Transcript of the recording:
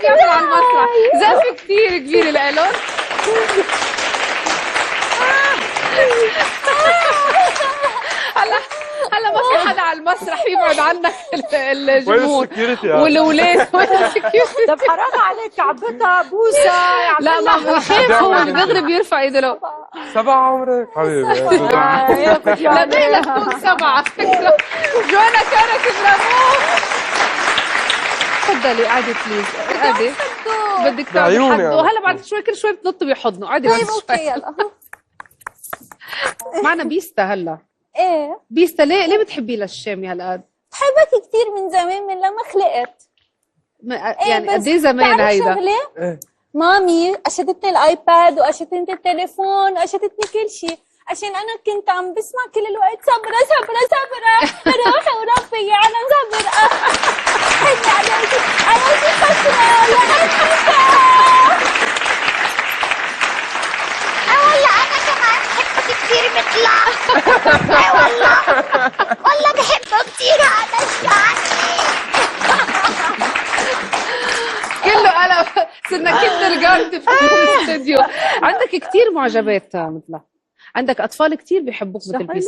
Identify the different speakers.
Speaker 1: كيف يعمل على المسرح؟ زقفة كثير كبيرة لإلهم. هلا ما في حدا على المسرح يبعد عنك الجمهور والولاد. وين السكيورتي؟
Speaker 2: طب حرام عليك، عبتها بوسه.
Speaker 1: لا ما بخاف، هو اللي دغري بيرفع ايده له.
Speaker 3: 7 عمرك حبيبي.
Speaker 1: لا ما لك تكون 7 فكرة. جوانا كانت برافو. تفضلي قعدي بليز، قعدي. بدك تقعدي حضنه، هلا بعد شوي كل شوي بتنطي بحضنه، قعدي
Speaker 4: طيب
Speaker 1: بس
Speaker 4: اوكي
Speaker 1: شوي.
Speaker 4: يلا.
Speaker 1: معنا بيستا هلا.
Speaker 4: ايه
Speaker 1: بيستا ليه بتحبي للشامي هالقد؟
Speaker 4: بحبك كثير من زمان، من لما خلقت.
Speaker 1: يعني قد ايه زمان هيدا؟
Speaker 4: شغله؟ مامي اشتتني الايباد واشتتني التليفون واشتتني كل شيء عشان انا كنت عم بسمع كل الوقت صبرة صبرة صبرة روحي وربي انا صبرة. حني عليكي فترة يا لطيفة.
Speaker 5: والله انا كمان بحبك كثير مثلك. والله بحبه كثير هذا الشعبي.
Speaker 1: كله قلب، صرنا كندر جارتن في الاستوديو. عندك كثير معجبات مثلها، عندك اطفال كثير بيحبوك مثل بيستا.